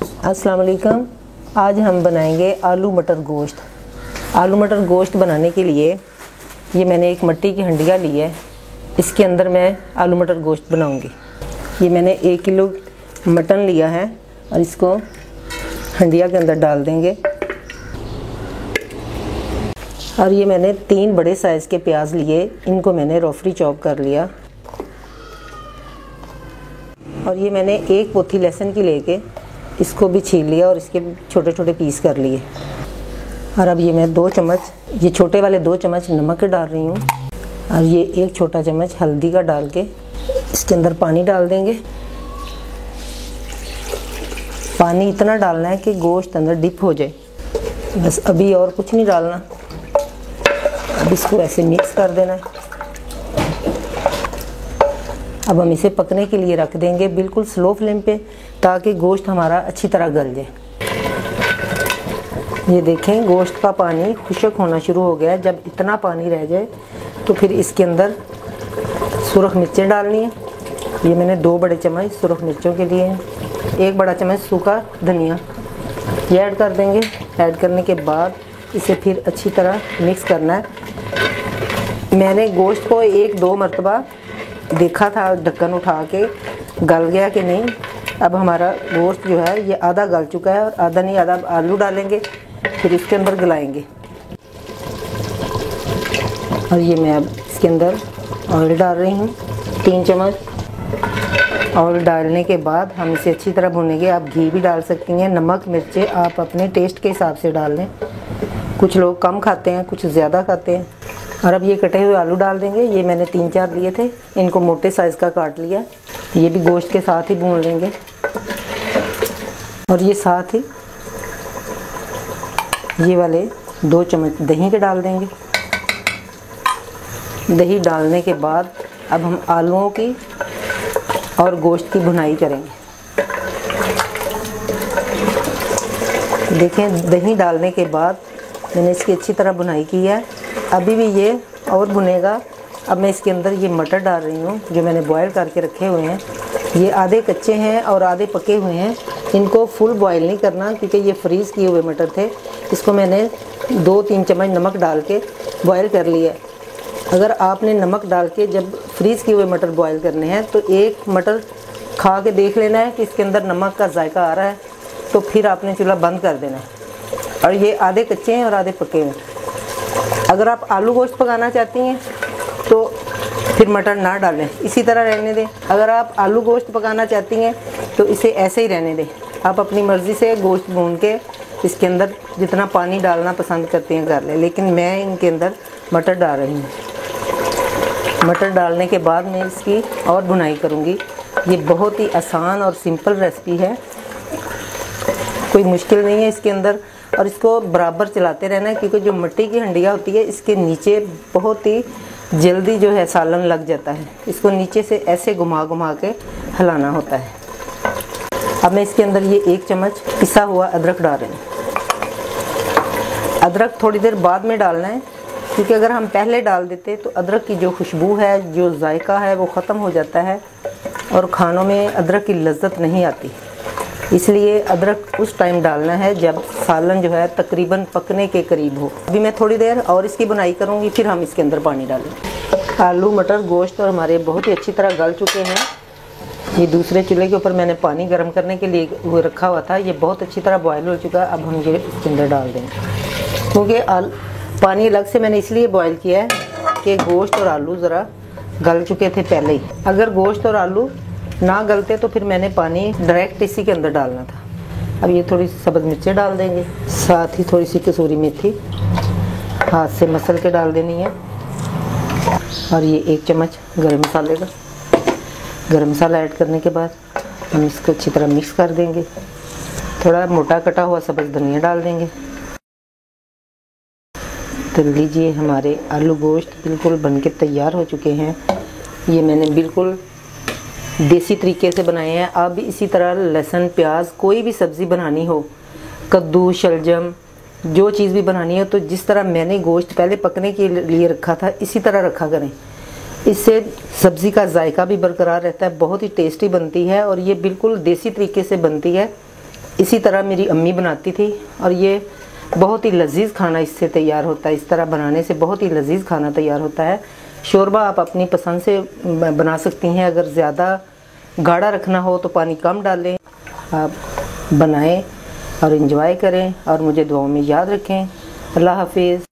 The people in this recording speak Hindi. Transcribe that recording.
अस्सलाम वालेकुम। आज हम बनाएंगे आलू मटर गोश्त। आलू मटर गोश्त बनाने के लिए ये मैंने एक मिट्टी की हंडिया ली है। इसके अंदर मैं आलू मटर गोश्त बनाऊंगी। ये मैंने 1 किलो मटन लिया है और इसको हंडिया के अंदर डाल देंगे। और ये मैंने 3 बड़े साइज़ के प्याज लिए, इनको मैंने रोफरी चॉप कर लिया। और ये मैंने 1 पोथी लहसुन की लेके इसको भी छील लिया और इसके छोटे छोटे पीस कर लिए। और अब ये मैं 2 चम्मच, ये छोटे वाले 2 चम्मच नमक के डाल रही हूँ। और ये 1 छोटा चम्मच हल्दी का डाल के इसके अंदर पानी डाल देंगे। पानी इतना डालना है कि गोश्त अंदर डिप हो जाए, बस अभी और कुछ नहीं डालना। अब इसको ऐसे मिक्स कर देना है। अब हम इसे पकने के लिए रख देंगे बिल्कुल स्लो फ्लेम पे, ताकि गोश्त हमारा अच्छी तरह गल जाए। ये देखें, गोश्त का पानी खुश्क होना शुरू हो गया है। जब इतना पानी रह जाए तो फिर इसके अंदर सुरख मिर्चें डालनी है। ये मैंने 2 बड़े चम्मच सुरख मिर्चों के लिए हैं। 1 बड़ा चम्मच सूखा धनिया ये ऐड कर देंगे। ऐड करने के बाद इसे फिर अच्छी तरह मिक्स करना है। मैंने गोश्त को 1-2 मरतबा देखा था, ढक्कन उठा के गल गया कि नहीं। अब हमारा गोश्त जो है ये आधा गल चुका है और आधा नहीं, आधा आलू डालेंगे, फिर इसके अंदर गलाएंगे। और ये मैं अब इसके अंदर ऑयल डाल रही हूँ 3 चम्मच। ऑयल डालने के बाद हम इसे अच्छी तरह भूनेंगे। आप घी भी डाल सकती हैं। नमक मिर्चें आप अपने टेस्ट के हिसाब से डाल लें। कुछ लोग कम खाते हैं, कुछ ज़्यादा खाते हैं। और अब ये कटे हुए आलू डाल देंगे। ये मैंने 3-4 लिए थे, इनको मोटे साइज़ का काट लिया। ये भी गोश्त के साथ ही भून लेंगे। और ये साथ ही ये वाले 2 चम्मच दही के डाल देंगे। दही डालने के बाद अब हम आलूओं की और गोश्त की भुनाई करेंगे। देखें, दही डालने के बाद मैंने इसकी अच्छी तरह भुनाई की है। अभी भी ये और भुनेगा। अब मैं इसके अंदर ये मटर डाल रही हूँ जो मैंने बॉयल करके रखे हुए हैं। ये आधे कच्चे हैं और आधे पके हुए हैं। इनको फुल बॉयल नहीं करना, क्योंकि ये फ्रीज़ किए हुए मटर थे। इसको मैंने 2-3 चम्मच नमक डाल के बॉयल कर लिया। अगर आपने नमक डाल के जब फ्रीज़ किए हुए मटर बॉयल करने हैं तो 1 मटर खा के देख लेना है कि इसके अंदर नमक का जायका आ रहा है, तो फिर आपने चूल्हा बंद कर देना है। और ये आधे कच्चे हैं और आधे पके हैं। अगर आप आलू गोश्त पकाना चाहती हैं तो फिर मटर ना डालें, इसी तरह रहने दें। अगर आप आलू गोश्त पकाना चाहती हैं तो इसे ऐसे ही रहने दें। आप अपनी मर्ज़ी से गोश्त भून के इसके अंदर जितना पानी डालना पसंद करते हैं कर लें, लेकिन मैं इनके अंदर मटर डाल रही हूँ। मटर डालने के बाद मैं इसकी और भुनाई करूँगी। ये बहुत ही आसान और सिंपल रेसिपी है, कोई मुश्किल नहीं है इसके अंदर। और इसको बराबर चलाते रहना है, क्योंकि जो मिट्टी की हंडिया होती है इसके नीचे बहुत ही जल्दी जो है सालन लग जाता है। इसको नीचे से ऐसे घुमा घुमा के हिलाना होता है। अब मैं इसके अंदर ये 1 चम्मच पिसा हुआ अदरक डाल रही हूँ। अदरक थोड़ी देर बाद में डालना है, क्योंकि अगर हम पहले डाल देते तो अदरक की जो खुशबू है, जो जायका है, वो ख़त्म हो जाता है और खानों में अदरक की लज्जत नहीं आती। इसलिए अदरक उस टाइम डालना है जब सालन जो है तकरीबन पकने के करीब हो। अभी मैं थोड़ी देर और इसकी बुनाई करूँगी, फिर हम इसके अंदर पानी डालेंगे। आलू मटर गोश्त और हमारे बहुत ही अच्छी तरह गल चुके हैं। ये दूसरे चूल्हे के ऊपर मैंने पानी गर्म करने के लिए वो रखा हुआ था। ये बहुत अच्छी तरह बॉयल हो चुका है। अब हम ये इसके अंदर डाल देंगे, क्योंकि पानी अलग से मैंने इसलिए बॉयल किया है कि गोश्त और आलू ज़रा गल चुके थे पहले ही। अगर गोश्त और आलू ना गलते तो फिर मैंने पानी डायरेक्ट इसी के अंदर डालना था। अब ये थोड़ी सी सब्ज़ मिर्चें डाल देंगे, साथ ही थोड़ी सी कसूरी मेथी हाथ से मसल के डाल देनी है। और ये 1 चम्मच गरम मसाले का। गरम मसाला ऐड करने के बाद हम इसको अच्छी तरह मिक्स कर देंगे। थोड़ा मोटा कटा हुआ सब्ज़ धनिया डाल देंगे। तो लीजिए, हमारे आलू गोश्त बिल्कुल बनके तैयार हो चुके हैं। ये मैंने बिल्कुल देसी तरीके से बनाए हैं। आप भी इसी तरह लहसुन प्याज कोई भी सब्ज़ी बनानी हो, कद्दू शलजम जो चीज़ भी बनानी हो, तो जिस तरह मैंने गोश्त पहले पकने के लिए रखा था इसी तरह रखा करें। इससे सब्ज़ी का जायका भी बरकरार रहता है, बहुत ही टेस्टी बनती है और ये बिल्कुल देसी तरीके से बनती है। इसी तरह मेरी अम्मी बनाती थी और ये बहुत ही लजीज खाना इससे तैयार होता है। इस तरह बनाने से बहुत ही लजीज खाना तैयार होता है। शोरबा आप अपनी पसंद से बना सकती हैं। अगर ज़्यादा गाढ़ा रखना हो तो पानी कम डालें। आप बनाएं और इन्जॉय करें और मुझे दुआओं में याद रखें। अल्लाह हाफिज़।